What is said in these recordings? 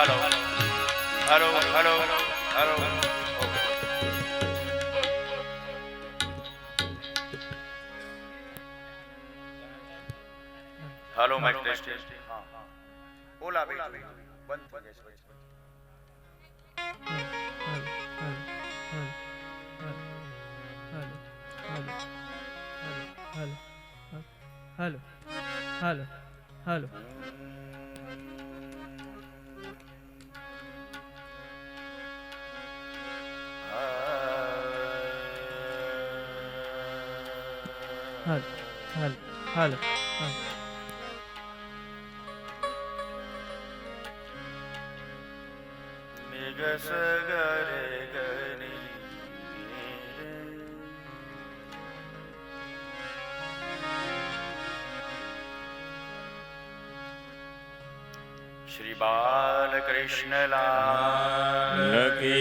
Hello hello hello hello hello mic test हाँ बोला भाई बंद થઈ જશે hello hello hello hello hello निगस गरे गनी श्री बालकृष्ण लाल की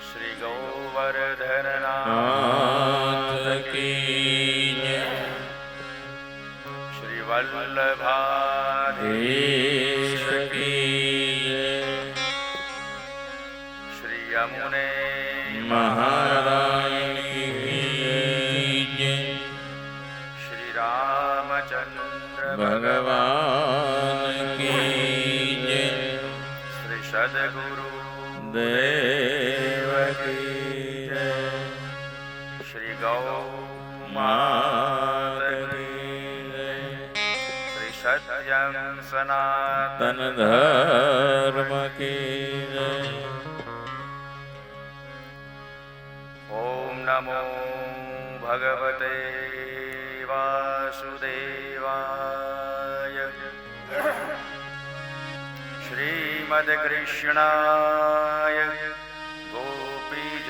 श्री गोवर्धन नाथ की श्री वल्लभाधीश की श्री यमुने महारानी की श्री रामचंद्र भगवान की श्री सद्गुरु देव की श्री गौ मात की श्री सत्यम सनातन तन धर्म की ओम नमो भगवते वासुदेवाय श्रीमद्कृष्णाय गोपीजनवल्लभाय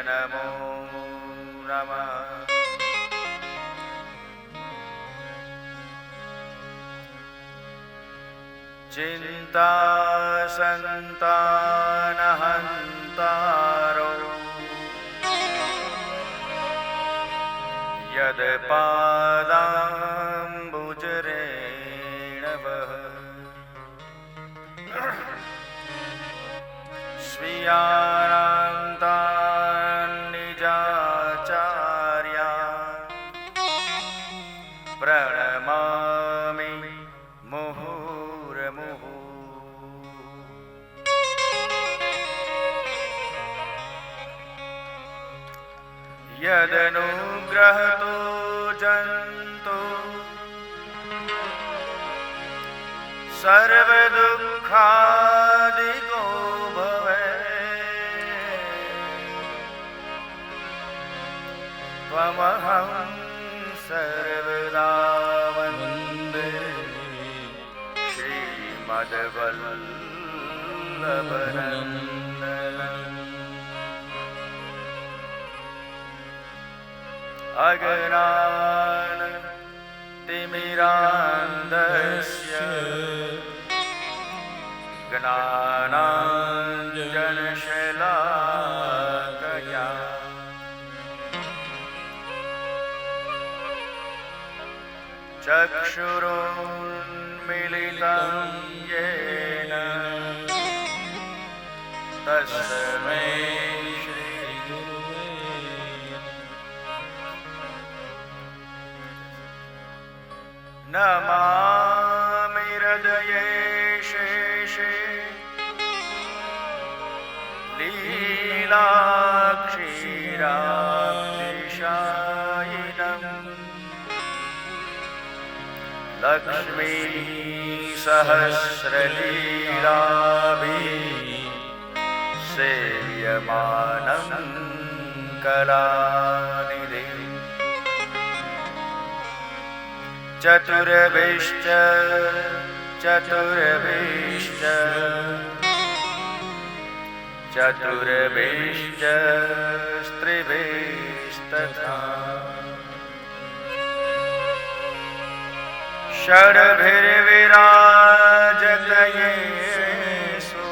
नमो नमः चिंता संतानहंतारो यद पादाम्बुजरेणवः स्वीयानान्तान् निजाचार्या प्रणमामि मुहुर्मुहुः यदनुग्रहतो जन्तु सर्वदुःखादिको भवेत् त्वमहं सर्वदा वन्दे श्रीमद्वल्लभनन्दनम् अगनान तिमिरान्धस्य ज्ञानाञ्जनशलाकया चक्षुरुन्मीलितं येन तस्मै नमामि हृदये शेषे लीलाक्षीराब्धिशायिनम् लक्ष्मी सहस्रलीलाभिः सेव्यमानं कलानिधिम् चतुर्भिश्च चतुर्भिश्च चतुर्भिश्च स्त्रिभिस्तथा षड्भिर्विराजतयेषु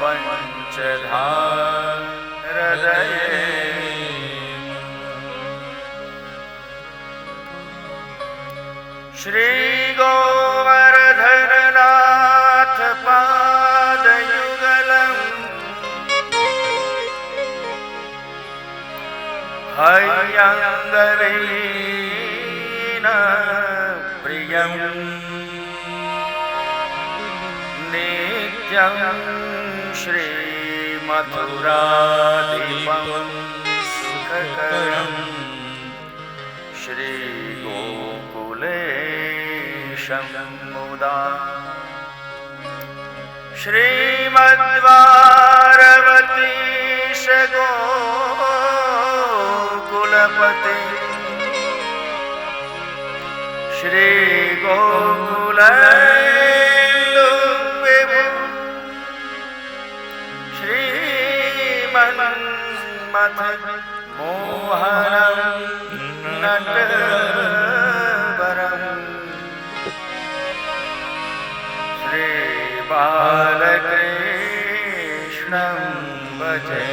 पञ्चधा हृदये શ્રી ગોવર્ધનનાથ પાદયુગલમ હયંગરીન પ્રિયમ નિત્યમ શ્રી મથુરાધિપમ સુખકરમ શ્રી ગોકુલેશમ મુદા શ્રીમદ્વારવતીશ ગોકુલપતિ શ્રી ગોકુલેન્દુ વિભુ શ્રીમન્મથ મોહનમ નટવરમ શ્રી બાલકૃષ્ણં ભજે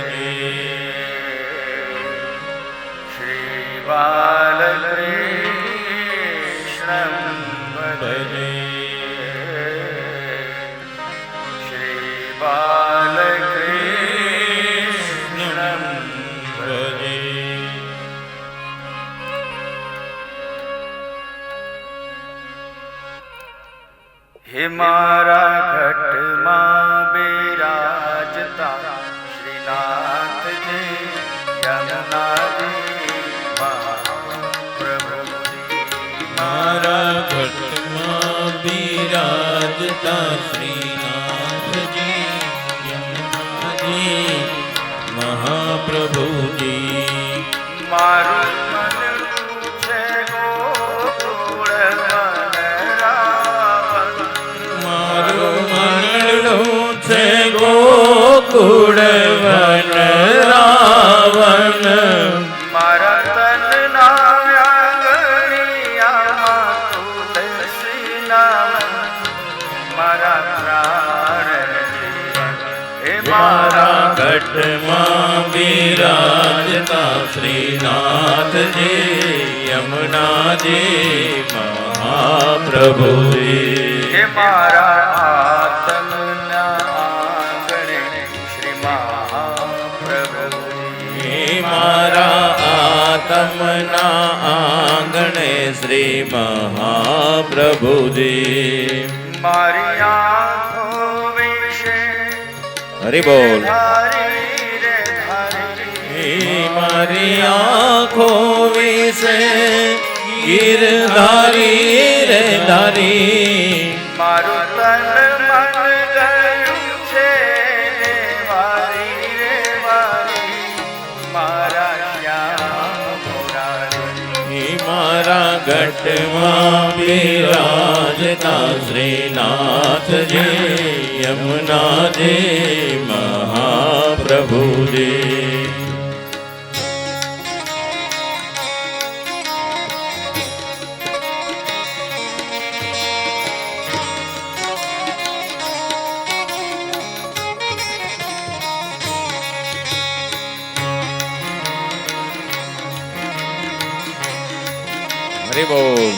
શ્રી બાલકૃષ્ણં ભજે શ્રી બાલકૃષ્ણં ભજે. હે મારા ઘટમાં બિરાજતા શ્રીનાથજી યમુનાજી મહાપ્રભુજી. મારા ઘટમાં બિરાજતા શ્રીનાથજી યમુનાજી મહાપ્રભુજી. મારું મનનું છે ગોકુળ વનરાવન. મારું મનડું છે ગોકુળ વનરાવન. મારા તનના આંગણિયામાં તુલસી નામ મારા પ્રાણ જીવન. હે મારા ઘટમાં બિરાજતા શ્રીનાથજી યમુનાજી મહાપ્રભુજી. હે મારા આત્મના આંગણે શ્રી મહાપ્રભુજી. હે મારા આત્મના આંગણે શ્રી મહાપ્રભુજી. મારી આંખો વિશે હરિ બોલ. ધારી રે ધારી. હે મારી આંખો વિશે ગિરધારી રે ધારી. મારું તન મન ગયું છે ને વારી રે વારી. મારા શ્યામ મુરારી. હે મારા ઘટમાં બિરાજતા શ્રીનાથજી યમુનાજી મહાપ્રભુજી. હરિ બોલ.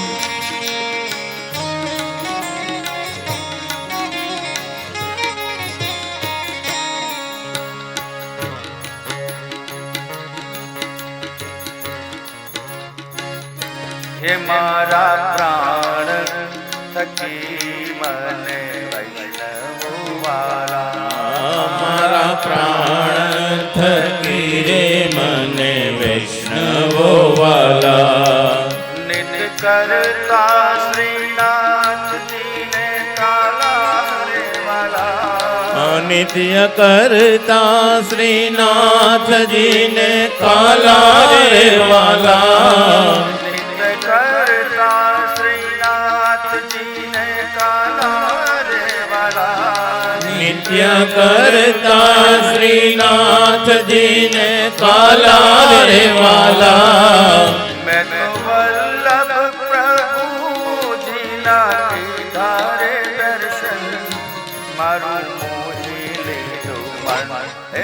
હે મારા પ્રાણ થકી મને વૈષ્ણવ વાલા. મારા પ્રાણ થકી રે મને વૈષ્ણવો વાલા. નિત કરતા શ્રીનાથજીને કાલા રે વાલા. નિત્ય કરતા શ્રીનાથજીને કાલા રે વાલા. નિત કરતા શ્રીનાથજીને કાલા રે વાલા. નિત્ય કરતા શ્રીનાથજીને કાલા રે વાલા. મેં તો વલ્લભ પ્રભુજીના દીધા રે દર્શન. મારું મોહી લીધું મન.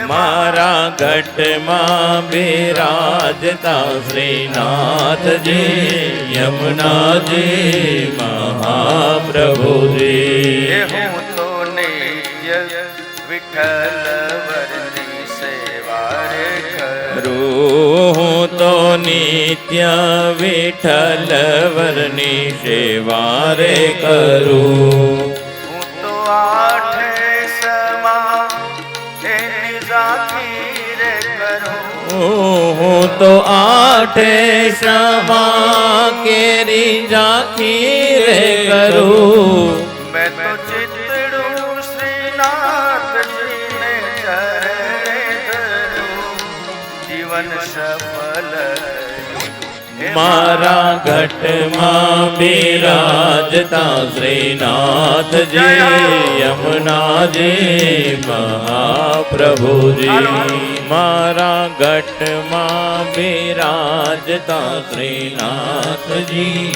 મારા ઘટમાં બિરાજતા શ્રીનાથજી યમુનાજી મહાપ્રભુજી. હું તો નિત્ય વિઠ્ઠલ વરની સેવા રે કરું. હું તો નિત્ય વિઠ્ઠલ વરની સેવા રે કરું. હું તો આઠે સમા એની ઝાંખી રે કરું. હું તો આઠે સમા કેરી ઝાંખી રે કરું. મેં તો ચિતડું શ્રીનાથજીને ચરણે ધરું. જીવન સફલ મારા ઘટમાં બિરાજતા શ્રીનાથજી યમુનાજી મહાપ્રભુજી. મારા ઘટમાં બિરાજતા શ્રીનાથજી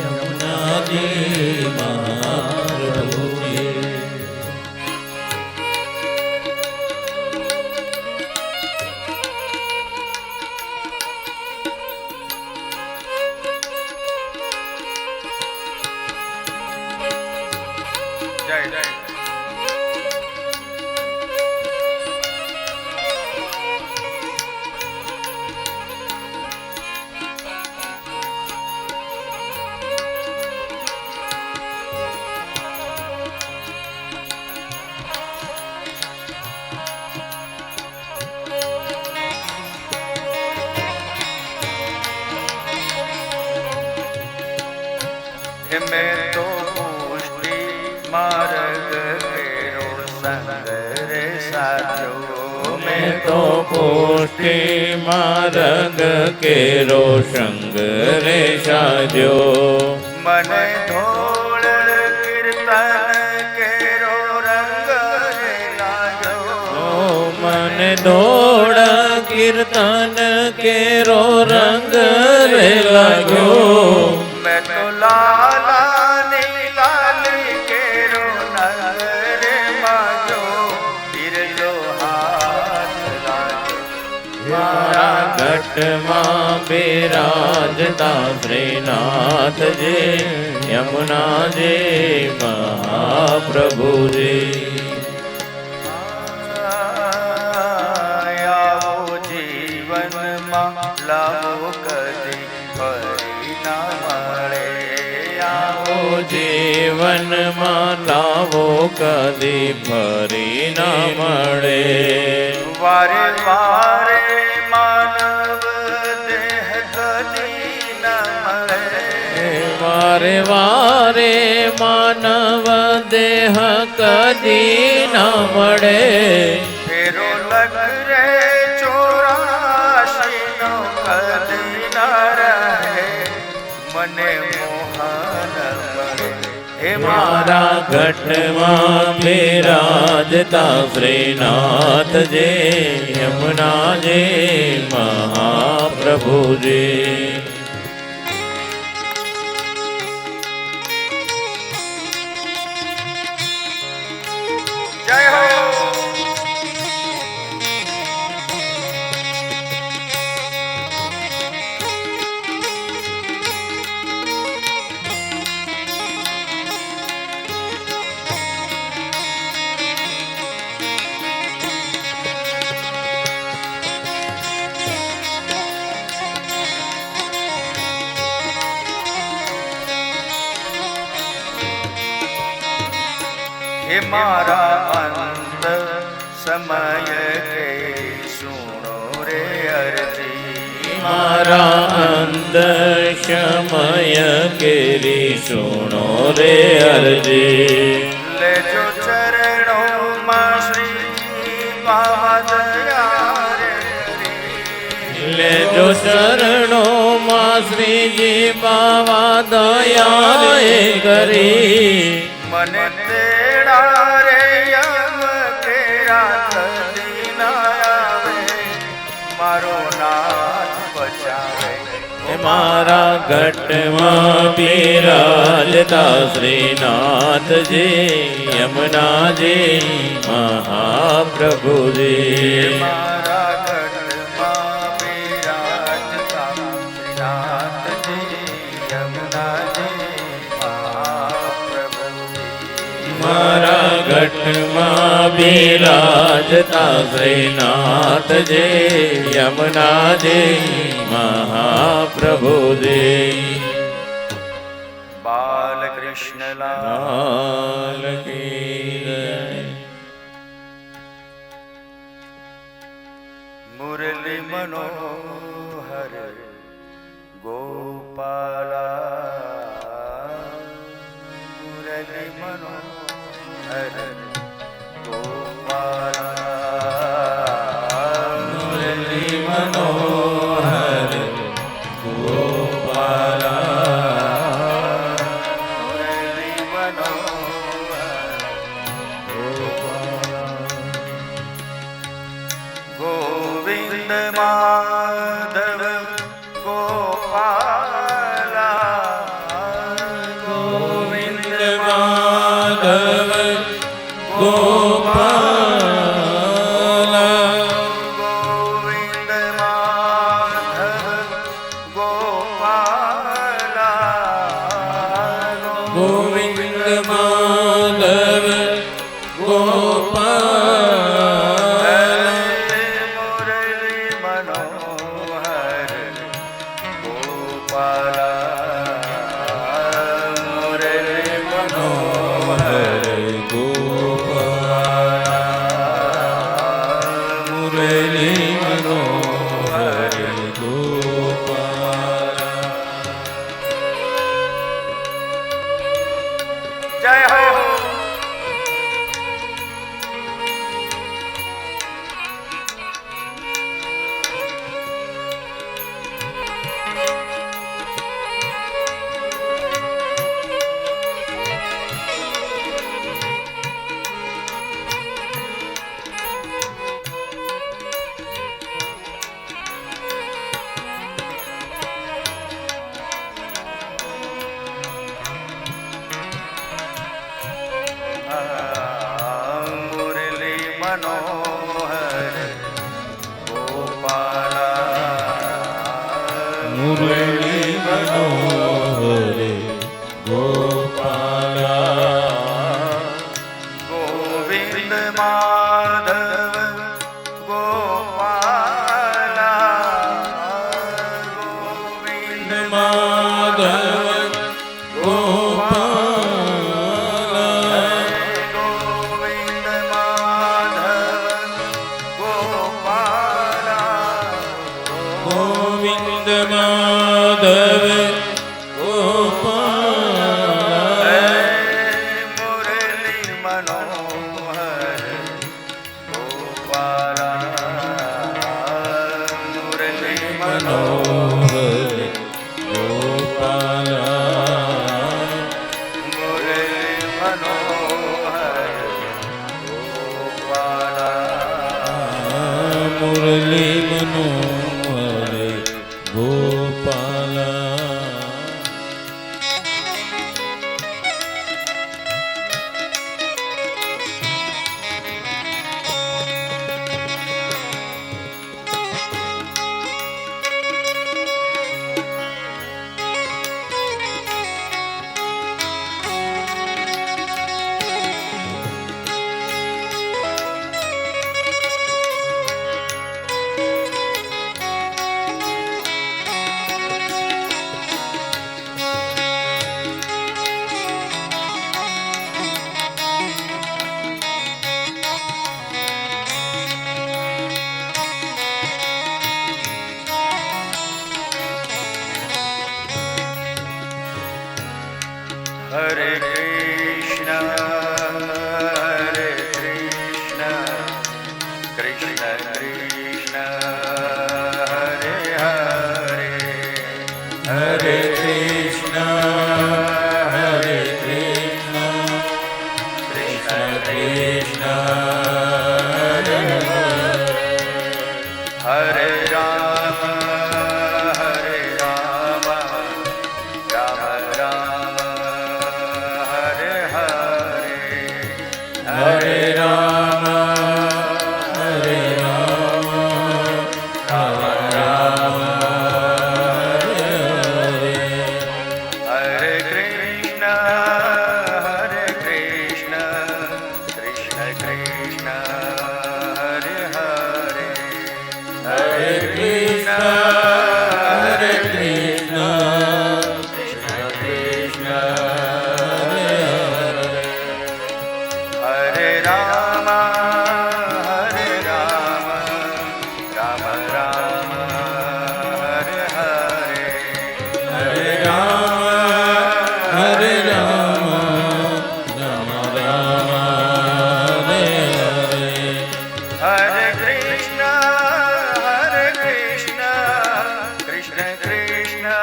યમુનાજી મહાપ્રભુજી. જય જય. મેં તો પુષ્ટિ માર્ગ કેરો સંગ રે સાજો. મેં તો પુષ્ટિ માર્ગ કેરો સંગ રે સાજ્યો. મને ધોળ કીર્તન કેરો રંગ રે લાગ્યો. મને દોડ કીર્તન કેરો રંગ રે લાગ્યો. મેં તો લાલાની લાલી કેરો નંગ રે માજો. બિરલો હાથ લાગ્યો. મારા ઘટમાં બિરાજતા શ્રીનાથજી યમુનાજી મહાપ્રભુજી. આવો જીવનમાં લાવો કદી ફરી ના મળે. આવો જીવનમાં લાવો કદી ફરી ન મળે. વારે વારે માનવ દેહ કદી ન મળે. વારે વારે માનવ દેહ કદી ન મળે. ફેરો લગ રે 84 નો કદી ન રહે. મને મોહન મળે. હે મારા ઘટમાં બિરાજતા શ્રીનાથજી યમુનાજી મહાપ્રભુજી. જય હો. હે મારા અંત સમય કે સુણો રે અરજી. મારા અંત સમય કેરી સુણો રે અરજી. લેજો ચરણોમાં શ્રી બાવા રે હરી. લેજો શરણોમાં શ્રીજી બાવા દયા કરી. મને તેડા રે યમ કેરા કદી ના આવે. મારો નાથ બચાવે. મારા ઘટમાં બિરાજતા શ્રીનાથજી યમુનાજી મહાપ્રભુજી. મહાપ્રભુજી મારા ઘટમાં બિરાજતા શ્રીનાથજી યમુનાજી મહાપ્રભુજી મારા ઘટમાં બિરાજતા શ્રીનાથજી યમુનાજી મહાપ્રભુજી બાલકૃષ્ણલાલ લાલ કી જય. મુરલી મનોહર ગોપાલા મુરલી મનોહર ગોપાલા મુરલી મનોહર ગોપાલા મુરલી મનોહર ગોવિંદ માધવ ગોપાલા ગોવિંદ માધવ ગોપાલા ગોવિંદ માધવ ગોપાલા ગોવિંદ માધવ ગોપાલા મુરલી મનોહર ગોપાલા મુરલી મનોહર મુરલી મનોહર ગોપાલા જય હો મુરલી મનોહર ગોપાલા મુરલી મનોહર ગોપાલા ગોવિંદ માધવ ગોપાલા ગોવિંદ માધવ ગોપાલા ગોવિંદ માધવ ગોપાલા ગોવિંદ માધવ ગોપાલા મુરલી મનોહર ગોપાલા મુરલી મનોહર ગોપાલા મુરલી મનોહર ગોપાલા મુરલી મનોહર ગોપાલા હરે કૃષ્ણ કૃષ્ણ કૃષ્ણ હરે હરે હરે કૃષ્ણ હરે કૃષ્ણ કૃષ્ણ કૃષ્ણ હરે રામ રામ રામ હરે હરે હરે Ram Hare Krishna, Krishna Krishna,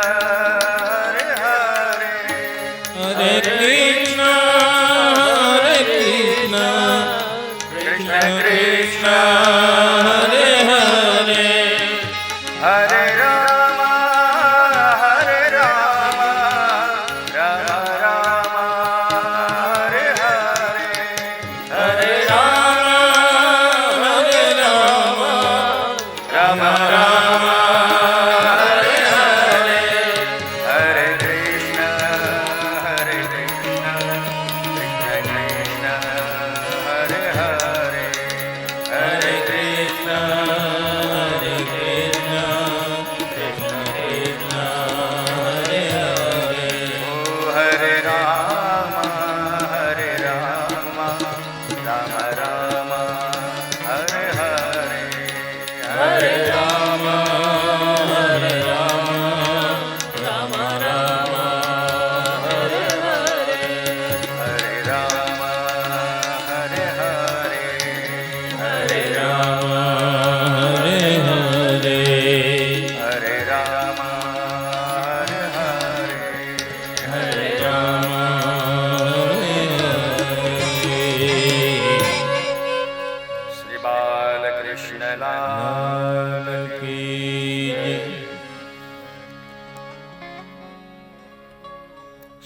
Hare Hare, Hare Krishna, Krishna Krishna, Hare Hare, Hare Rama, Rama Rama, Hare Hare, Hare Rama, Rama Rama, Hare Hare, Hare Krishna, Krishna Krishna, Hare Hare, Hare Krishna, Krishna Krishna, Hare Hare. Oh, Hare Rama, Rama Rama, Hare Hare, Hare Rama, Rama Rama, Hare Hare. Hare Rama, Hare Hare, Hare Rama, Hare Hare. Hare Rama, Hare Hare, Hare Rama, Hare Hare. Shri Bala Krishna Lal की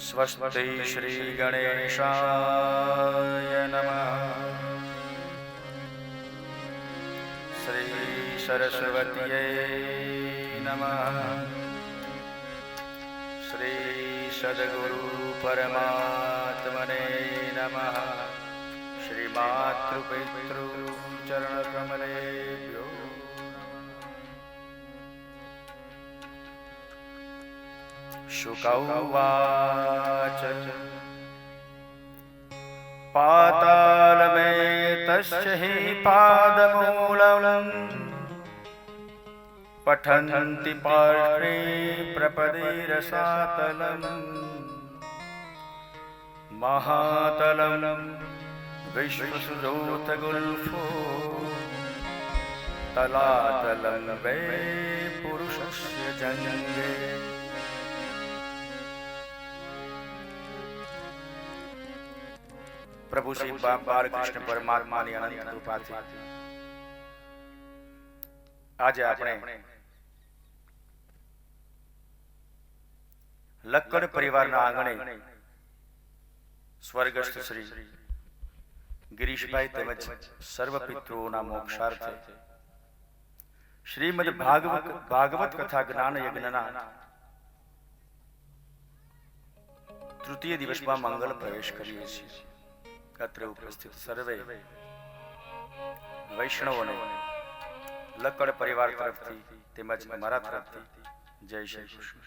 स्वस्ति श्री गणेशाय नमः श्री सरस्वत्यै नमः श्री सद्गुरु परमात्मने नमः श्री मातृपितृ चरणकमलेभ्यो शुक उवाच पातालमेतस्य हि पादमूलम् पठन्ति पार्श्वे प्रपदे रसातलम् महातलम् विश्वसुजोतगुल्फो तलातलं वै पुरुषस्य जङ्गे प्रभु श्री बालकृष्ण परमात्माની અનંત કૃપાથી આજે આપણે લક્કડ પરિવારના આંગણે સ્વર્ગસ્થ શ્રી ગિરીશભાઈ તેમજ સર્વ પિતૃઓના મોક્ષાર્થે શ્રીમદ ભાગવત કથા જ્ઞાન યજ્ઞના તૃતીય દિવસમાં મંગલ પ્રવેશ કરીએ છીએ. અત્ર ઉપસ્થિત સર્વે વૈષ્ણવોને લક્કડ પરિવાર તરફથી તેમજ મારા તરફથી જય શ્રી કૃષ્ણ.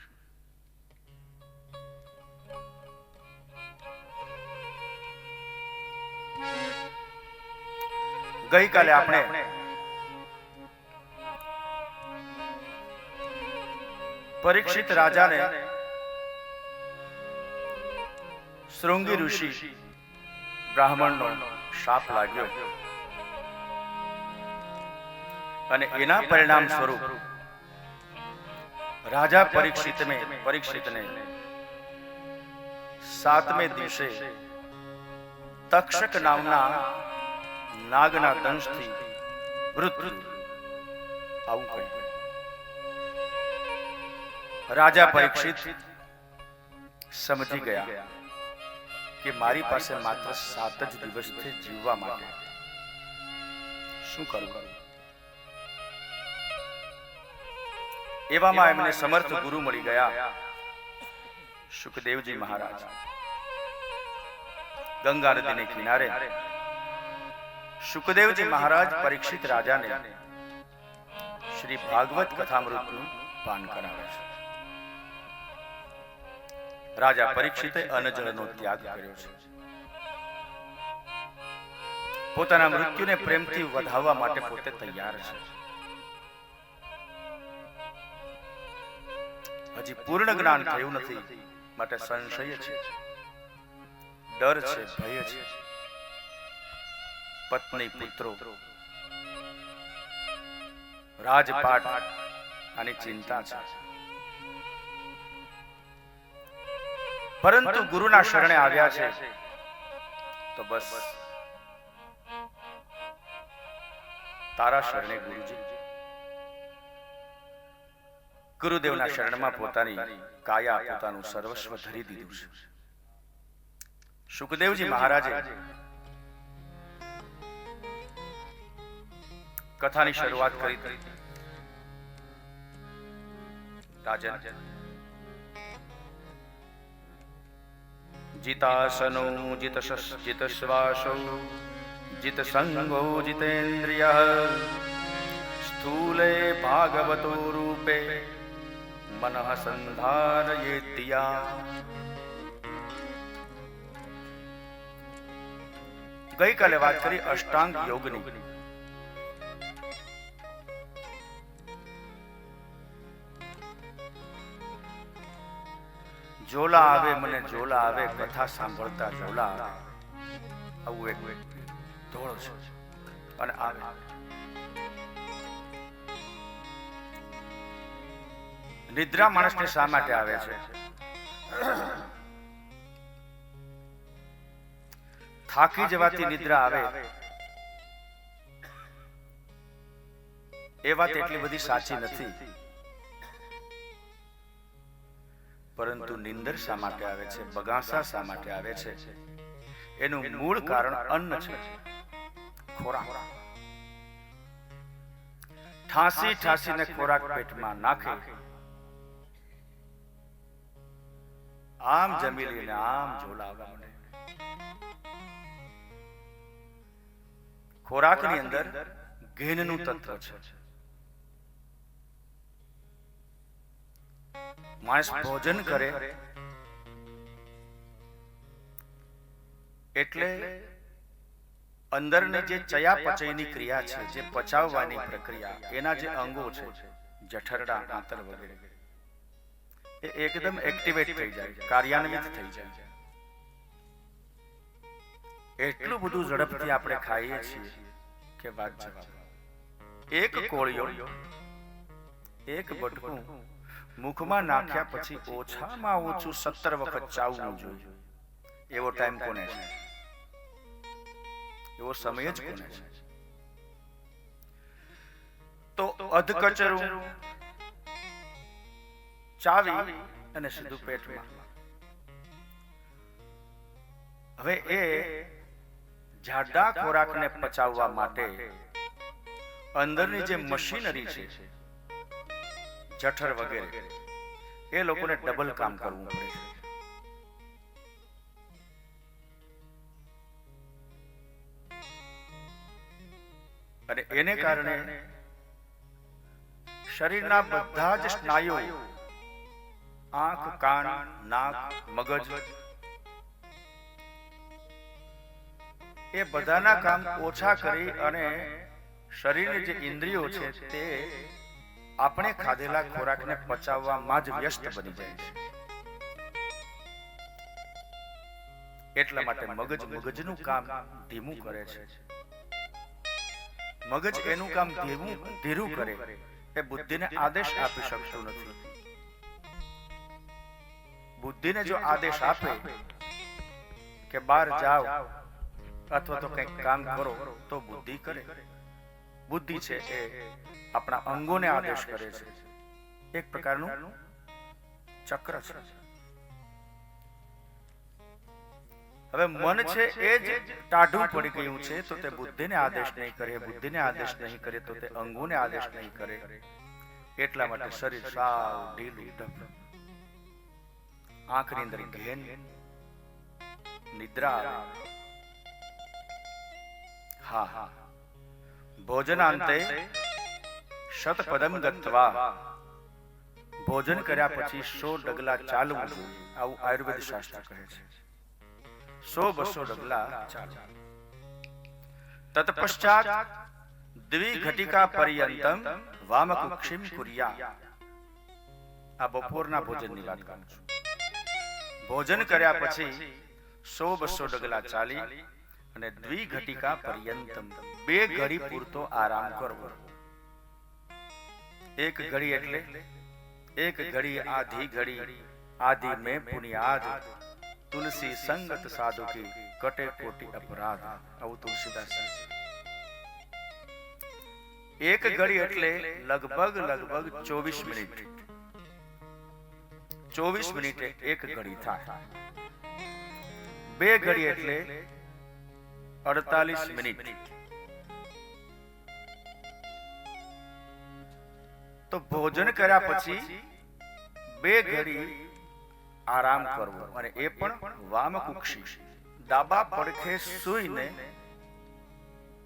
ગઈકાલે આપણે પરીક્ષિત રાજાને શૃંગી ઋષિ બ્રાહ્મણનો શાપ લાગ્યો અને એના પરિણામ સ્વરૂપ રાજા પરીક્ષિતને 7મે દિવસે તક્ષક નામના નાગના દંશથી મૃત્યુ આવું કહ્યું. રાજા પરીક્ષિત સમજી ગયા કે મારી પાસે માત્ર 7 જ દિવસ છે જીવવા માટે, શું કરું? એવામાં એમને સમર્થ ગુરુ મળી ગયા, સુખદેવજી મહારાજ. ગંગા નદીને કિનારે સુખદેવજી મહારાજ પરીક્ષિત રાજાને શ્રી ભાગવત કથામૃતનું પાન કરાવે છે. રાજા પરીક્ષિતે અન્નજળનો ત્યાગ કર્યો છે. પોતાના મૃત્યુને પ્રેમથી વધાવવા માટે પોતે તૈયાર છે. હજી પૂર્ણ જ્ઞાન થયું નથી, માટે સંશય છે, ડર છે, ભય છે. પત્ની પુત્રો રાજપાટ આની ચિંતા છે, પરંતુ ગુરુના શરણે આવ્યા છે તો બસ તારા શરણે ગુરુજી. ગુરુદેવના શરણમાં પોતાની કાયા, પોતાનું સર્વસ્વ ધરી દીધું છે. સુખદેવજી મહારાજે કથાની શરૂઆત કરી હતી. રાજન, જીતાસનો જીતશ્વાસો જીતસંગો જીતેન્દ્રિય સ્થૂલે ભાગવતો રૂપે મનઃ સંધારયેત્યા. ગઈકાલે વાત કરી અષ્ટાંગ યોગની. જોલા આવે મને જોલા આવે, કથા સાંભળતા જોલા આવે. આવું એક ધોળ છે અને આવે. નિદ્રા માણસને શા માટે આવે છે? થાકી જવાથી નિદ્રા આવે એ વાત એટલી બધી સાચી નથી, પરંતુ નિંદર શા માટે આવે છે, બગાસા શા માટે આવે છે? એનું મૂળ કારણ અન્ન છે, ખોરાક. ઠાંસી ઠાંસીને ખોરાક પેટમાં નાખે, આમ જમી લઈને આમ ઝોલાવવા માંડે. ખોરાકની અંદર ઘેનનું તત્વ છે. માણસ ભોજન કરે એટલે અંદરની જે ચયાપચયની ક્રિયા છે, જે પચાવવાની પ્રક્રિયા, એના જે અંગો છે, જઠરડા, આંતર વગેરે, એ એકદમ એક્ટિવેટ થઈ જાય, કાર્યાન્વિત થઈ જાય. એટલું બધું ઝડપથી આપણે ખાઈએ છીએ કે વાત જવાબ. એક કોળિયો, એક બટકું મુખમાં નાખ્યા પછી ઓછામાં ઓછું 17 વખત ચાવવું જોઈએ. એવો ટાઈમ કોને છે? એવો સમય જ કોને છે? તો અધકચરું ચાવી અને સીધું પેટમાં. હવે એ જાડા ખોરાકને પચાવવા માટે અંદરની જે મશીનરી છે, જઠર વગેરે, એ લોકોને ડબલ કામ કરવું પડે છે. અને એને કારણે શરીરના બધા જ સ્નાયુઓ, આંખ, કાન, નાક, મગજ, એ બધાના કામ ઓછા કરી અને શરીરની જે ઇન્દ્રિયો છે તે આપણે ખાધેલા ખોરાકને પચાવવામાં જ વ્યસ્ત બની જાય છે. એટલા માટે મગજ મગજનું કામ ધીમું કરે છે. મગજ એનું કામ ધીરું કરે એ બુદ્ધિને આદેશ આપી શકતું નથી. બુદ્ધિને જો આદેશ આપે કે બહાર જાઓ અથવા તો કંઈક કામ કરો તો બુદ્ધિ કરે. બુદ્ધિ છે એ આપણા અંગોને આદેશ કરે છે. એક પ્રકારનું ચક્ર છે. હવે મન છે એ જ ટાઢું પડી ગયું છે તો તે બુદ્ધિને આદેશ નહીં કરે, બુદ્ધિને આદેશ નહીં કરે તો તે અંગોને આદેશ નહીં કરે. એટલા માટે શરીર સાવ ઢીલું ઢબલું, આંખની અંદર ઘેન, નિદ્રા આવે. હા, ભોજનાંતે શતપદમ ગત્વા, ભોજન કર્યા પછી 100 ડગલા ચાલવું જોઈએ. આવું આયુર્વેદ શાસ્ત્ર કહે છે. 100-200 ડગલા ચાલવું. તત્પશ્ચાત દ્વિઘટિકા પર્યંતમ વામકુક્ષિમ કુર્યા. આ બપોરના ભોજનની વાત કરું છું. ભોજન કર્યા પછી 100-200 ડગલા ચાલી અને દ્વિઘટિકા પર્યંતમ 2 ઘડી પૂરતો આરામ કરવો. એક ઘડી એટલે એક ઘડી આધી ઘડી આદि में पुनियाद तुलसी संगत साधु की कटे कोटि अपराध આવું તુલસીદાસ એક ઘડી એટલે લગભગ 24 મિનિટ 24 મિનિટે એક ઘડી થાય બે ઘડી એટલે 48 મિનિટ તો ભોજન કર્યા પછી બે ઘડી આરામ કરવો અને એ પણ વામકુક્ષી ડાબા પડખે સૂઈને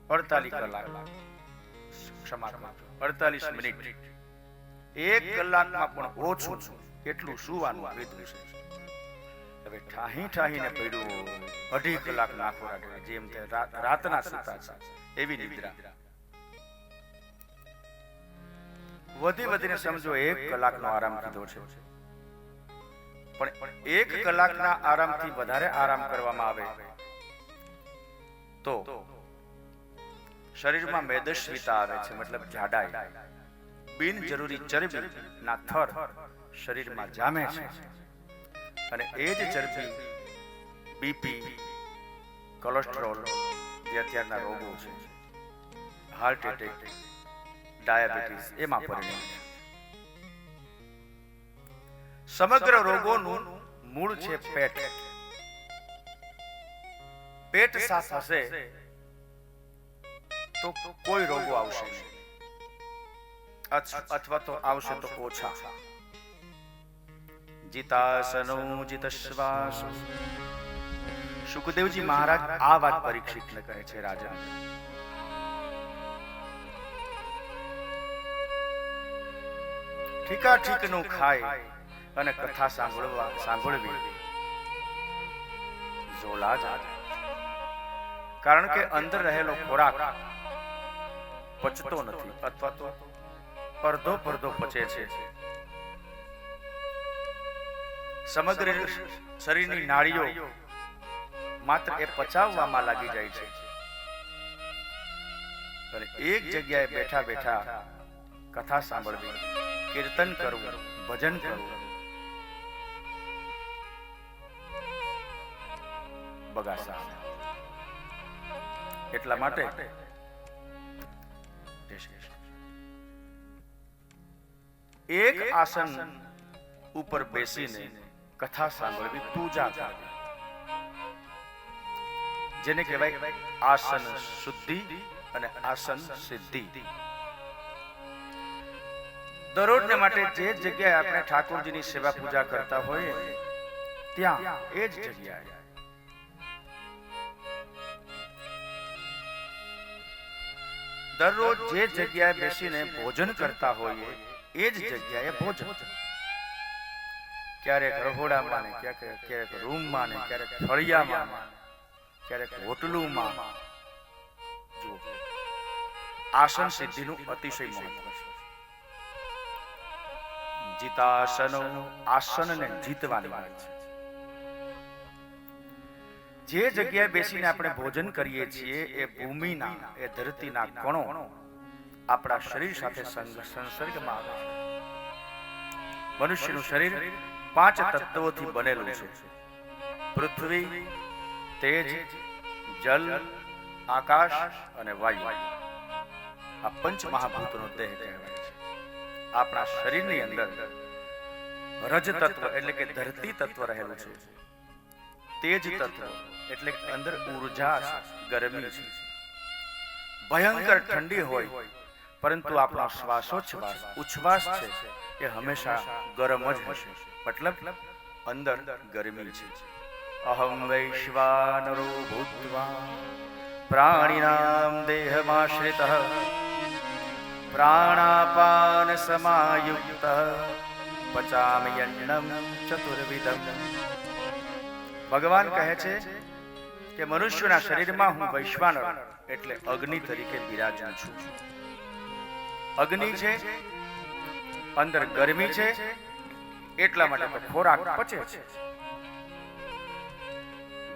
48 કલાક ક્ષમા કરો 48 મિનિટ એક કલાકમાં પણ ઓછું એટલું સુવાનું કીધું છે હવે ઠાહીને પડ્યું 2.5 કલાક નાખો જેમ તે રાતના સૂતા છે એવી નિદ્રા વધીને સમજો 1 કલાકનો આરામ કીધો છે પણ 1 કલાકના આરામથી વધારે આરામ કરવામાં આવે તો શરીરમાં મેદસ્વીતા આવે છે મતલબ જાડાઈ બિનજરૂરી ચરબી ના થર શરીરમાં જામે છે અને એ જ ચરબી બીપી કોલેસ્ટ્રોલ જે અત્યારના રોગો છે હાર્ટ એટેક ડાયાબિટીસ એમાં પરિણમે સમગ્ર રોગોનું મૂળ છે પેટ પેટ સાફ હશે તો કોઈ રોગો આવશે નહીં અથવા તો આવશે તો ઓછા જીતાસનો જીતશ્વાસ સુખદેવજી મહારાજ આ વાત પરીક્ષિતને કહે છે રાજા ઠીકા ઠીકનું ખાય અને કથા સાંભળવી ઝોલા જ કારણ કે અંદર રહેલો ખોરાક પચતો નથી અથવા તો પડધો પચે છે સમગ્ર શરીરની નાડીઓ માત્ર એ પચાવવામાં લાગી જાય છે અને એક જગ્યાએ બેઠા કથા સાંભળવી કીર્તન કરવું ભજન કરવું બગાસા એટલા માટે એક આસન ઉપર બેસીને કથા સાંભળવી પૂજા કરવી જેને કહેવાય આસન શુદ્ધિ અને આસન સિદ્ધિ દરરોજને માટે જે જગ્યાએ આપણે ઠાકોરજીની સેવા પૂજા કરતા હોઈએ ત્યાં એ જ જગ્યાએ દરરોજ જે જગ્યાએ બેસીને ભોજન કરતા હોઈએ એ જ જગ્યાએ ભોજન ક્યારેક રહોડામાં ને ક્યારેક રૂમમાં ને ક્યારેક ફળિયામાં ક્યારેક હોટલુમાં જો આસન સિદ્ધિનું અતિશય મહત્વ છે જીતાસનો આસનને જીતવાની વાત છે જે જગ્યાએ બેસીને આપણે ભોજન કરીએ છીએ એ ભૂમિના એ ધરતીના કણો આપણા શરીર સાથે સંસર્ગમાં આવે છે મનુષ્યનું શરીર 5 તત્વોથી બનેલું છે પૃથ્વી તેજ જલ આકાશ અને વાયુ આ પંચ મહાભૂતોનો દેહ કહેવાય છે આપણા શરીરની અંદર રજ તત્વ એટલે કે ધરતી તત્વ રહેલું છે તેજ તત્વ એટલે કે અંદર ઊર્જા છે ગરમી છે ભયંકર ઠંડી હોય પરંતુ આપણો શ્વાસોચ્છ્વાસ ઉચ્છ્વાસ છે એ હંમેશા ગરમ જ હશે મતલબ અંદર ગરમી છે અહમ વૈશ્વાનરો ભૂત્વા પ્રાણિનામ દેહમાશ્રિતઃ પ્રાણાપાન સમાયુક્તઃ પચામિ અન્નમ ચતુર્વિધમ ભગવાન કહે છે કે મનુષ્યના શરીરમાં હું વૈશ્વાનર એટલે અગ્નિ તરીકે બિરાજું છું અગ્નિ છે અંદર ગરમી છે એટલા માટે તો ખોરાક પચે છે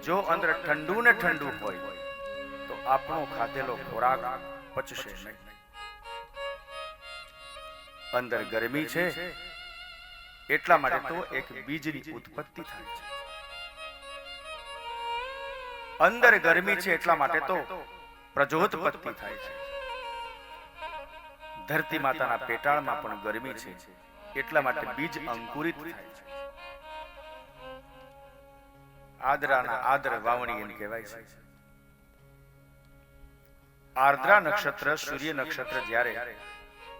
જો અંદર ઠંડુ ને ઠંડુ હોય તો આપણો ખાધેલો ખોરાક પચશે નહીં અંદર ગરમી છે એટલા માટે તો એક બીજની ઉત્પત્તિ થાય છે. અંદર ગરમી છે એટલા માટે તો પ્રજોત્પત્તિ થાય છે. ધરતી માતાના પેટાળમાં પણ ગરમી છે એટલા માટે બીજ અંકુરિત થાય છે. આદ્રાના આદ્ર વાવણી એમ કહેવાય છે. આર્દ્રા નક્ષત્ર સૂર્ય નક્ષત્ર જ્યારે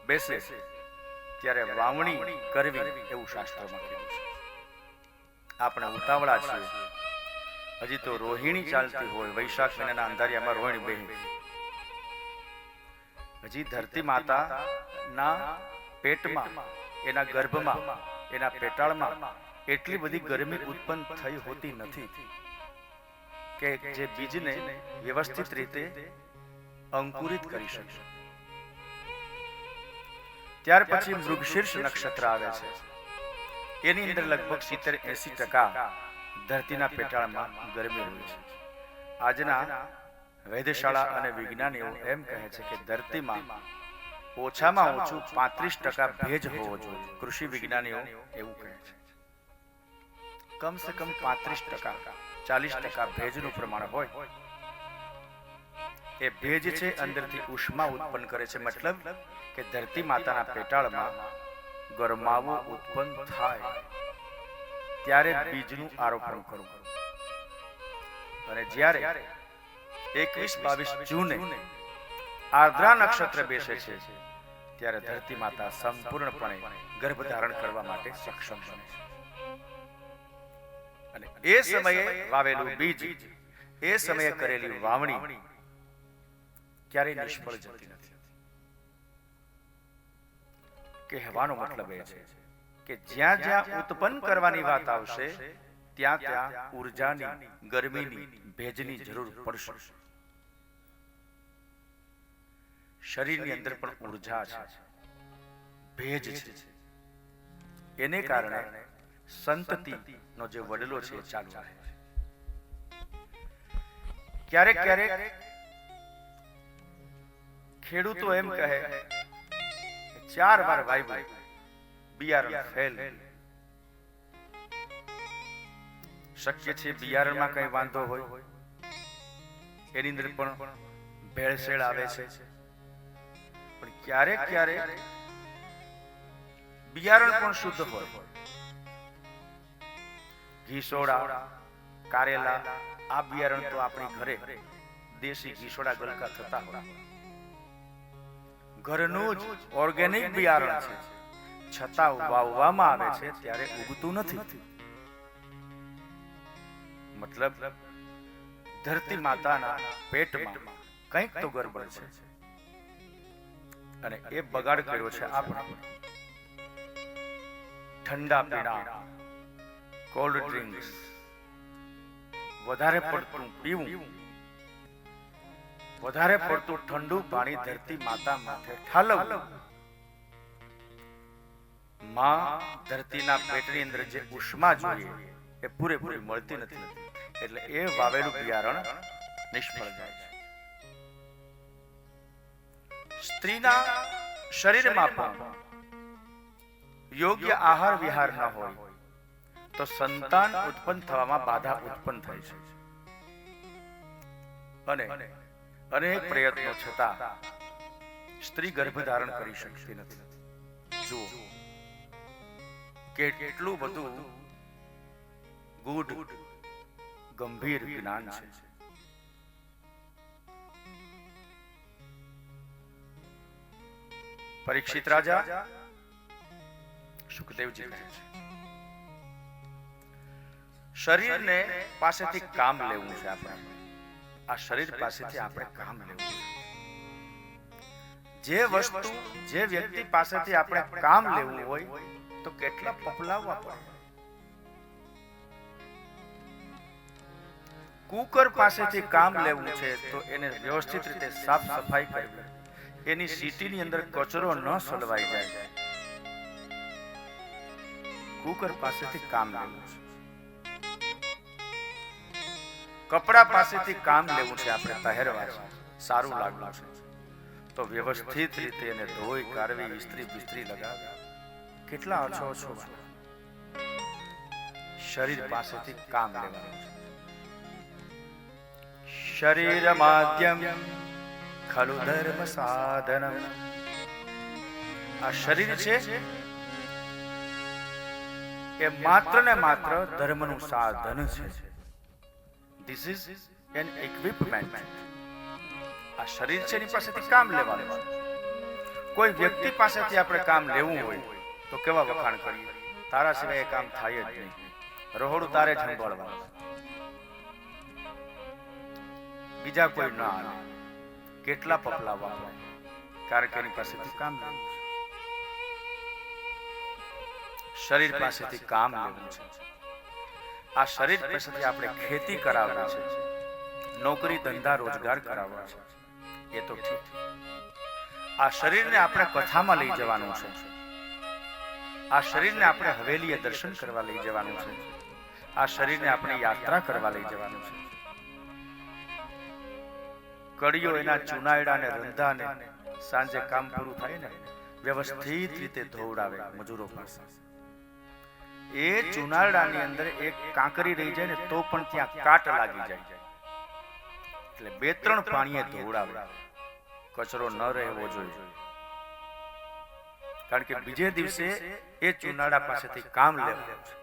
બેસે ત્યારે વાવણી કરવી એવું શાસ્ત્રમાં કહેવાય છે. આપણે ઉતાવળા છીએ, હજી તો રોહિણી ચાલતી હોય, વૈશાખ મહિનાના અંધારિયામાં રોહિણી બેહે, હજી ધરતી માતા ના પેટમાં, એના ગર્ભમાં, એના પેટાળમાં એટલી બધી ગરમી ઉત્પન્ન થઈ હોતી નથી કે જે બીજને વ્યવસ્થિત રીતે અંકુરિત કરી શકે. ત્યાર પછી મૃગશીર્ષ નક્ષત્ર આવે છે. એની અંદર લગભગ 70-80% ધરતીના પેટાળમાં ગરમી હોય છે. આજના વૈદ્યશાળા અને વિજ્ઞાનીઓ એમ કહે છે કે ધરતીમાં ઓછામાં ઓછું 35% ભેજ હોવો જોઈએ. કૃષિ વિજ્ઞાનીઓ એવું કહે છે. કમસે કમ 35%, 40% ભેજનું પ્રમાણ હોય. એ ભેજ છે અંદરથી ઉષ્મા ઉત્પન્ન કરે છે. મતલબ કે ધરતી માતાના પેટાળમાં ગરમાવો ઉત્પન્ન થાય ત્યારે બીજનું આરોપણ કરવું. અને જ્યારે 21-22 જૂને આર્દ્રા નક્ષત્ર બેસે છે ત્યારે ધરતી માતા સંપૂર્ણપણે ગર્ભ ધારણ કરવા માટે સક્ષમ બને છે. અને એ સમયે વાવેલું બીજ, એ સમયે કરેલી વાવણી ક્યારેય નિષ્ફળ જતી નથી. કહેવાનો મતલબ એ છે કે જ્યાં જ્યાં ઉત્પન્ન કરવાની વાત આવશે ત્યાં ત્યાં ઉર્જાની, ગરમીની, ભેજની જરૂર પડશે. શરીરની અંદર પણ ઉર્જા છે, ભેજ છે. એને કારણે સંતતિ નો જે વડલો છે ચાલુ રહે છે. ક્યારેક ક્યારેક ખેડૂતો એમ કહે 4 વાર વાવ્યું, બિયારણ ફેલ. શક્ય છે બિયારણમાં કઈ વાંધો હોય, એની અંદર પણ ભેળસેળ આવે છે. પણ ક્યારેક ક્યારેક બિયારણ પણ શુદ્ધ હોય. ઘીસોડા, કારેલા, આ બિયારણ તો આપણી ઘરે દેશી ઘીસોડા ગલકા થતા હોય. ઘરનું જ ઓર્ગેનિક બિયારણ છે, છતાં વાવવામાં આવે છે ત્યારે ઉગતું નથી. મતલબ ધરતી માતાના પેટમાં કંઈક તો ગરબડ છે. અને એ બગાડ કર્યો છે આપણે. ઠંડા પીણા, કોલ્ડ ડ્રિંક્સ વધારે પડતું પીવું, વધારે પડતું ઠંડુ પાણી ધરતી માતા માથે ઠાલવવું. માં ધરતીના પેટની અંદર જે ઉષ્મા જોઈએ એ પૂરેપૂરી મળતી નથી, એટલે એ વાવેલું બિયારણ નિષ્ફળ જાય છે. સ્ત્રીના શરીરમાં પણ યોગ્ય આહાર વિહાર ન હોય તો સંતાન ઉત્પન્ન થવામાં બાધા ઉત્પન્ન થાય છે. અને અનેક પ્રયત્નો છતાં સ્ત્રી ગર્ભ ધારણ કરી શકતી નથી. જુઓ કેટલું બધું ગૂઢ ગંભીર જ્ઞાન છે. પરીક્ષિત રાજા સુખદેવજી કહે છે, શરીરને પાસેથી કામ લેવું છે. આપણે આ શરીર પાસેથી આપણે કામ લેવું છે. જે વસ્તુ, જે વ્યક્તિ પાસેથી આપણે કામ લેવું હોય તો કેટલા પપલાવવા પડે. કુકર પાસેથી કામ લેવું છે તો એને વ્યવસ્થિત રીતે સાફ સફાઈ કરવી, એની સીટીની અંદર કચરો ન સલવાઈ જાય. કુકર પાસેથી કામ લેવું છે. કપડા પાસેથી કામ લેવું છે, આપણે પહેરવા છે, સારું લાગવું છે, તો વ્યવસ્થિત રીતે એને ધોઈ કાઢવી, ઇસ્ત્રી બિસ્ત્રી લગાવી. કેટલા ઓછો ઓછો શરીર પાસેથી કામ લેવાનું છે. શરીર માધ્યમ ખલુ ધર્મ સાધનમ. આ શરીર છે એ માત્ર ને માત્ર ધર્મનું સાધન છે. This is an equipment. આ શરીર છે એની પાસેથી કામ લેવાનું છે. કોઈ વ્યક્તિ પાસેથી આપણે કામ લેવું હોય તો કેવા વખાણ કરીએ, તારા સિવાય એ કામ થાય જ નહીં, રહોડું તારે જ સંભાળવાનું, બીજા કોઈ ના આવે. કેટલા પપલાવા આપણે, કારણ કે એની પાસેથી કામ લેવું છે. શરીર પાસેથી કામ લેવું છે. આ શરીર પાસેથી આપણે ખેતી કરાવવી છે, નોકરી ધંધા રોજગાર કરાવવા છે, એ તો ઠીક. આ શરીરને આપણે કથામાં લઈ જવાનું છે. આ શરીરને આપણે હવેલીએ દર્શન કરવા લઈ જવાનું છે. આ શરીરને આપણે યાત્રા કરવા લઈ જવાનું છે. કડીઓ એના ચુનાયડા ને રંધા ને સાંજે કામ પૂરું થાય ને વ્યવસ્થિત રીતે ધોવડાવે મજૂરો પાસે. એ ચુનાયડાની અંદર એક કાંકરી રહી જાય ને તો પણ ત્યાં કાટ લાગી જાય, એટલે 2-3 પાણીએ ધોવડાવે. કચરો ન રહેવો જોઈએ, કારણ કે બીજે દિવસે એ ચુનાડા પાસેથી કામ લેવું છે.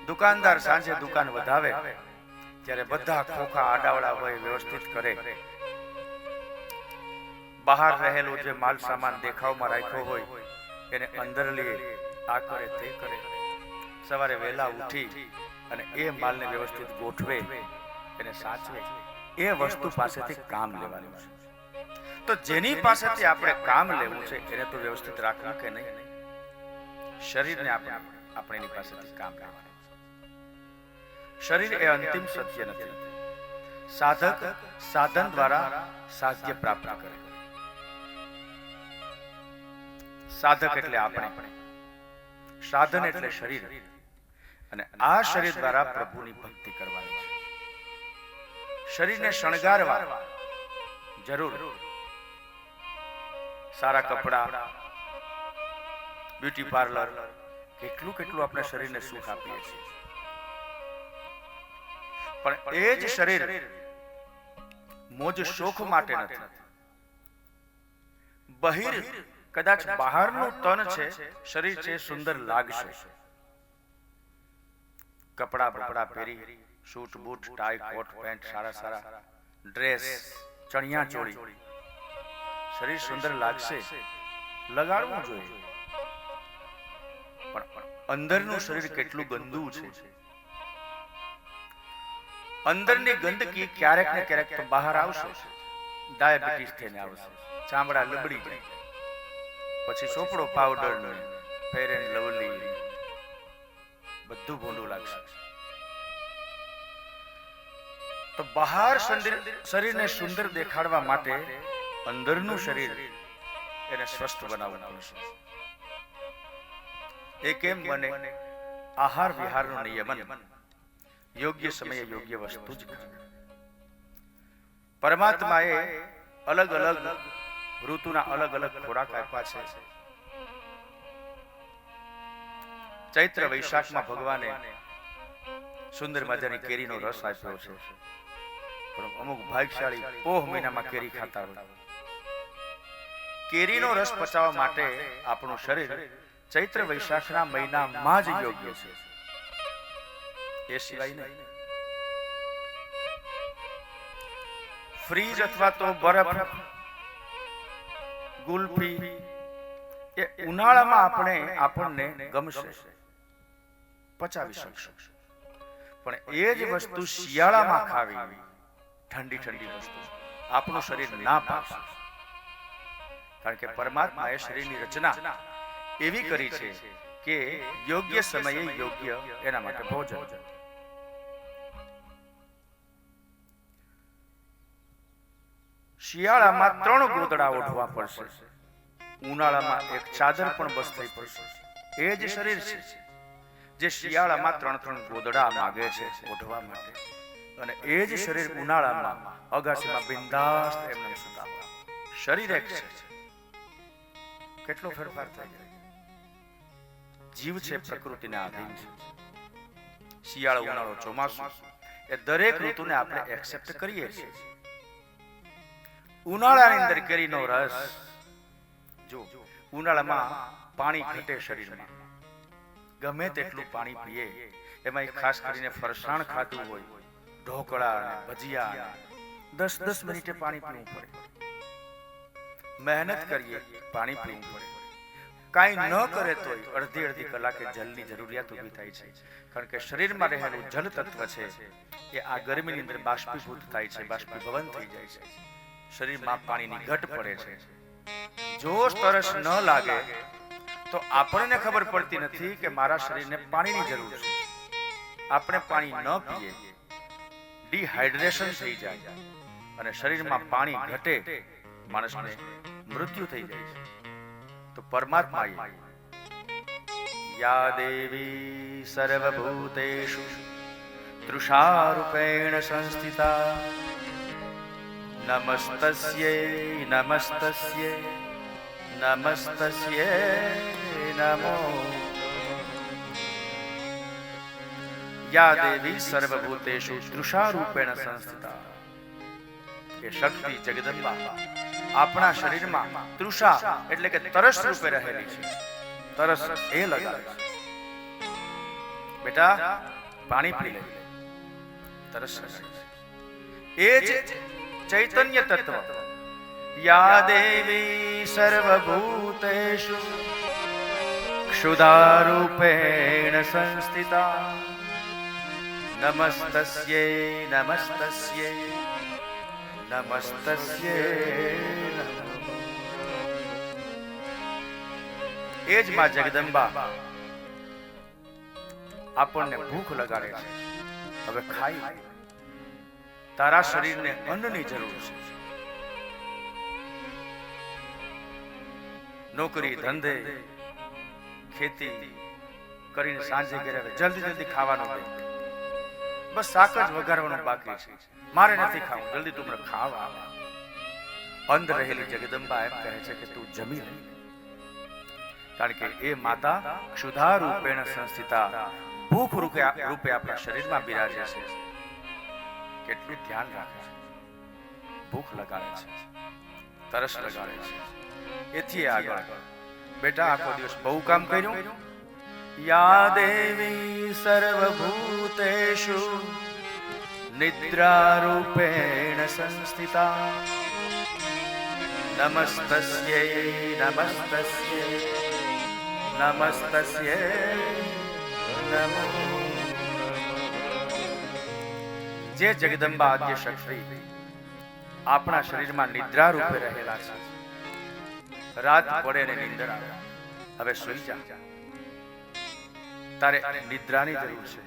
દુકાનદાર સાંજે દુકાન વધાવે ત્યારે બધા ખોખા આડાવડા હોય વ્યવસ્થિત કરે. બહાર રહેલો જે માલ સામાન દેખાવમાં રાખ્યો હોય એને અંદર લે, આ કરે તે કરે. સવારે વહેલા ઉઠી અને એ માલને વ્યવસ્થિત ગોઠવે, એને સાચવે. એ વસ્તુ પાસેથી કામ લેવાનું છે. તો જેની પાસેથી આપણે કામ લેવું છે એને તો વ્યવસ્થિત રાખવું કે નહીં? શરીરને આપણે એની પાસેથી કામ લેવાનું. શરીર એ અંતિમ સત્ય નથી. સાધક સાધન દ્વારા સાધ્ય પ્રાપ્ત કરે. સાધક એટલે આપણે, સાધન એટલે શરીર. અને આ શરીર દ્વારા પ્રભુની ભક્તિ કરવાની છે. શરીરને શણગારવા જરૂર. સારા કપડા, બ્યુટી પાર્લર, કેટલું આપણે શરીરને સુખ આપીએ છીએ. પણ એ જ શરીર મોજ શોખ માટે નથી. કદાચ બહારનું તન છે, શરીર છે, સુંદર લાગશે. કપડા બપડા પહેરી, suit boot, tie coat pant, સારા ડ્રેસ, ચણિયા ચોળી, શરીર સુંદર લાગશે, લગાડવું જોઈએ. પણ અંદરનું શરીર કેટલું ગંદુ છે. અંદરની ગંદકી ક્યારેક ને ક્યારેક તો બહાર આવશે. ડાયાબિટીસ થઈને આવશે, ચામડા લબડી જાય, પછી સોપડો પાવડર ને ફેર એન્ડ લવલી બધું ભૂંડું લાગશે. તો બહાર શરીરને સુંદર દેખાડવા માટે અંદરનું શરીર એને સ્વસ્થ બનાવવું પડશે. એ કેમ બને? આહાર વિહારનું નિયમન, યોગ્ય સમયે યોગ્ય વસ્તુ જ ખાવી. પરમાત્માએ અલગ અલગ ઋતુના અલગ અલગ ખોરાક આપ્યા છે. ચૈત્ર વૈશાખમાં ભગવાને સુંદર મજાની કેરીનો રસ આપ્યો છે. પણ અમુક ભાગ્યશાળી પોહ મહિનામાં કેરી ખાતા હોય. કેરીનો રસ પચાવવા માટે આપણું શરીર ચૈત્ર વૈશાખના મહિનામાં જ યોગ્ય છે, એ સિવાય નહીં. ફ્રીજ અથવા તો બરફ, ગુલ્ફી એ ઉનાળામાં આપણને ગમશે, પચાવી શકશું. પણ એ જ વસ્તુ શિયાળામાં ખાવી, ઠંડી વસ્તુ, આપણું શરીર ના પામશે. કારણ કે પરમાત્માએ શરીરની રચના એવી કરી છે કે યોગ્ય સમયે યોગ્ય એના માટે ભોજન. શિયાળામાં 3 ગોદડા ઓઢવા પડશે, ઉનાળામાં એક ચાદર પણ બસ થઈ પડશે. એ જ શરીર છે જે શિયાળામાં 3 ગોદડા માંગે છે ઓઢવા માટે, અને એ જ શરીર ઉનાળામાં અગાસીમાં બિંદાસ એમને સૂતા હોય. શરીર એક છે, કેટલો ફેરફાર થઈ જાય. જીવ છે પ્રકૃતિને આધીન છે. શિયાળો, ઉનાળો, ચોમાસું એ દરેક ઋતુને આપણે એક્સેપ્ટ કરીએ છીએ. ઉનાળાની અંદર કેરીનો રસ, જો ઉનાળામાં પાણી ઘટે શરીરમાં, ગમે તેટલું પાણી પીએ, એમાં ખાસ કરીને ફરસાણ ખાધું હોય, ઢોકળા અને ભજીયા, 10-10 મિનિટે પાણી પીવું પડે. મહેનત કરીએ, પાણી પીવું પડે. કાંઈ ન કરે તોય અડધી કલાકે જલની જરૂરિયાત ઊભી થાય છે. કારણ કે શરીરમાં રહેલું જલ તત્વ છે એ આ ગરમીની અંદર બાષ્પીભૂત થાય છે, બાષ્પીભવન થઈ જાય છે. શરીરમાં પાણીની ઘટ પડે છે. જો તરસ ન લાગે તો આપણને ખબર પડતી નથી કે મારા શરીરને પાણીની જરૂર છે. આપણે પાણી ન પીએ, ડિહાઇડ્રેશન થઈ જાય અને શરીરમાં પાણી ઘટે, માણસને મૃત્યુ થઈ જાય છે. તો પરમાત્માએ યા દેવી સર્વભૂતેષુ તૃષારૂપેણ સંસ્થિતા નમસ્તસ્યૈ નમસ્તસ્યૈ નમસ્તસ્યૈ નમો. યા દેવી સર્વભૂતેષુ તૃષારૂપેણ સંસ્થિતા, એ શક્તિ જગદંબા આપણા શરીરમાં તૃષા એટલે કે તરસ રૂપે રહેલી છે. તરસ એ લગાડે છે. બેટા પાણી પી લે, તરસ લગાડે છે. એ જ ચૈતન્ય તત્વ યા દેવી સર્વભૂતેષુ ક્ષુધારૂપેણ સંસ્થિતા નમસ્તસ્યૈ નમસ્તસ્યૈ નમસ્તસ્યૈ નમઃ. એ જ માં જગદંબા આપણને ભૂખ લગાડે છે. હવે ખાઈ, તારા શરીરને અન્નની જરૂર છે. નોકરી ધંધે ખેતી કરીને સાંજે ઘરે જલ્દી ખાવાનું દે, બસ શાક જ વઘારવાનું બાકી છે. મારે નથી ખાવું, જલ્દી તું મને ખાવા. અંધ રહેલી જગદંબા એમ કહે છે કે તું જમી લે, કારણ કે એ માતા ક્ષુધા રૂપેણ સંસ્થિતા, ભૂખ રૂપે આપણા શરીરમાં બિરાજે છે. કેટલું ધ્યાન રાખે છે, ભૂખ લગાડે છે, તરસ લગાડે છે. એથી આગળ બેટા આખો દિવસ બહુ કામ કર્યું. યા દેવી સર્વભૂતેષુ નિદ્રારૂપેણ સંસ્થિતા નમસ્તસ્યૈ નમસ્તસ્યૈ નમસ્તસ્યૈ નમો. જે જગદંબા આદ્ય શક્તિ આપણા શરીરમાં નિદ્રા રૂપે રહેલા છે. રાત પડે ને નિંદર આવે, હવે સુઈ જા. તારે નિદ્રાની જરૂર છે.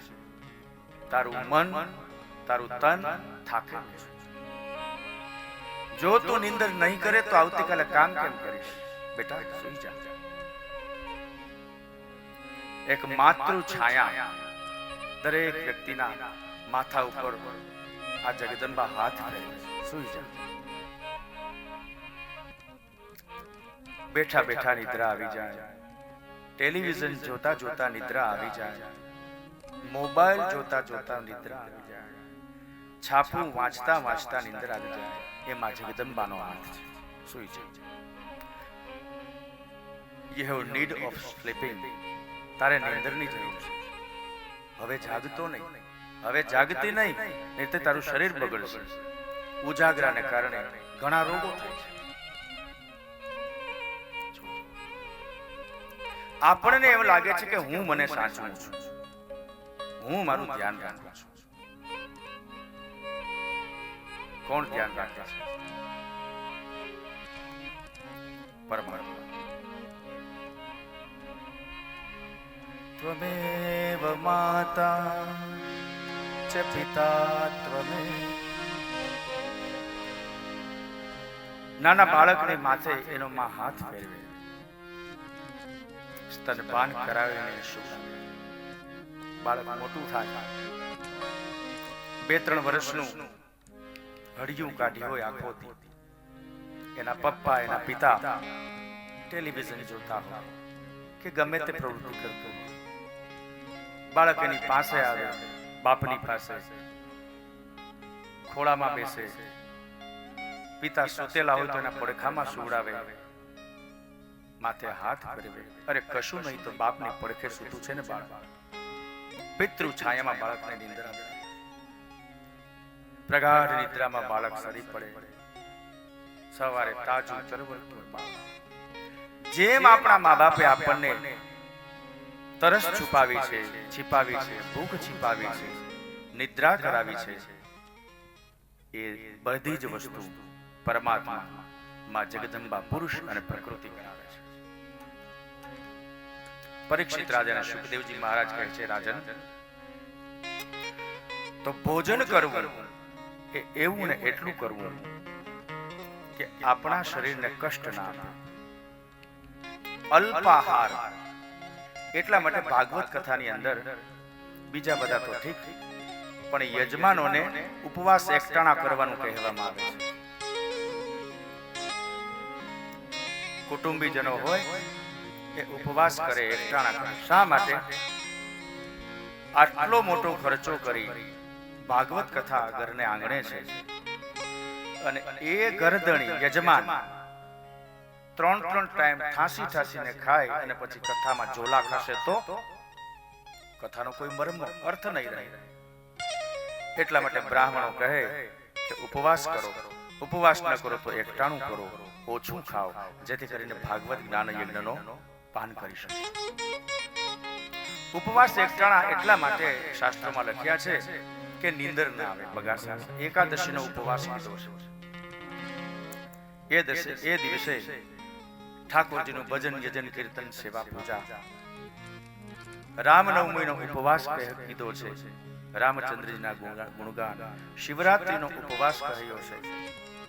તારું મન, તારું તન થાકેલું છે. જો તું નિંદર નહીં કરે તો આવતીકાલે કામ કેમ કરીશ? બેટા સુઈ જા. એક માતૃ છાયા દરેક વ્યક્તિના માથા ઉપર આ જગદંબા હાથ કરે. સુઈ જા. બેઠા બેઠા નિદ્રા આવી જાય, ટેલિવિઝન જોતા જોતા નિદ્રા આવી જાય, મોબાઈલ જોતા જોતા નિદ્રા આવી જાય, છાપું વાંચતા વાંચતા નિંદર આવી જાય. એમાં જગદંબાનો હાથ છે. સુઈ જાય. You have need of sleeping. તારે નિંદરની જરૂર છે. હવે જાગતો નહીં, હવે જાગતી નહીં, નહીં તો તારું શરીર બગડશે. ઉજાગરાને કારણે ઘણા રોગો થાય છે. આપણને એવું લાગે છે કે હું મને સાચવું છું, હું મારું ધ્યાન રાખું છું. કોણ ધ્યાન રાખે છે? પરમાત્મા. ત્વમેવ માતા ચ પિતા ત્વમેવ. નાના બાળકને માથે એનો માં હાથ ફેરવે, સ્તનપાન કરાવીને શું બાળક મોટું થાય, 2-3 વર્ષનું હડિયું કાઢ્યું હોય આંખોથી, એના પપ્પા એના પિતા ટેલિવિઝન જોતા હોય કે ગમે તે પ્રવૃત્તિ કરતો હોય, બાળક એની પાસે આવે, બાપની પાસે ખોળામાં બેસે, પિતા સુતેલા હોય તો એના પડખામાં સુવડાવે, માથે હાથ ફેરવે. અરે કશું નહીં તો બાપની પડખે સૂતું છે ને બાળક. પિતૃ છાયામાં બાળકને નિંદ્રા આવે. પ્રગાઢ નિદ્રામાં બાળક સરી પડે, સવારે તાજું ચરવરતું બાળક. જેમ આપણા મા બાપે આપણને તરસ છુપાવી છે, छिपाવી છે, ભૂખ छिपाવી છે, નિદ્રા કરાવી છે, એ બધી જ વસ્તુ પરમાત્મા માં જગદંબા પુરુષ અને પ્રકૃતિ કરાવે છે. પરીક્ષિત રાજાને સુખદેવજી મહારાજ કહે છે, રાજન, તો ભોજન કરવું એ એવું ને એટલું કરવું કે આપણા શરીરને કષ્ટ ના આપે. અલ્પાહાર. એટલા માટે ભાગવત કથાની અંદર બીજા બધા તો ઠીક, પણ યજમાનોને ઉપવાસ એકટાણા કરવાનું કહેવામાં આવે છે. કુટુંબીજનો હોય એ ઉપવાસ કરે, એકટાણા કરે. શા માટે? આટલો મોટો ખર્ચો કરી ભાગવત કથા ઘરને આંગણે છે, અને એ ગરદણી યજમાન 3 ટાઈમ ઠાંસી ઠાંસીને ખાય અને પછી કથામાં ઝોલા ખાશે તો કથાનો કોઈ મર્મ અર્થ નહીં રહે. એટલા માટે બ્રાહ્મણો કહે કે ઉપવાસ કરો, ઉપવાસ ન કરો તો એકટાણું કરો, ઓછું ખાઓ, જેથી કરીને ભાગવત જ્ઞાન યજ્ઞનો પાન કરી શકે. ઉપવાસ એકટાણા એટલા માટે શાસ્ત્રોમાં લખ્યા છે કે નીંદર ના આવે, બગાસા. એકાદશીનો ઉપવાસ કીધો છે. એ દિવસે ઠાકોરજીનું ભજન યજન કીર્તન સેવા પૂજા. રામનવમીનો ઉપવાસ કીધો છે, રામચંદ્રજીના ગુણગાન. શિવરાત્રીનો ઉપવાસ કહ્યો છે.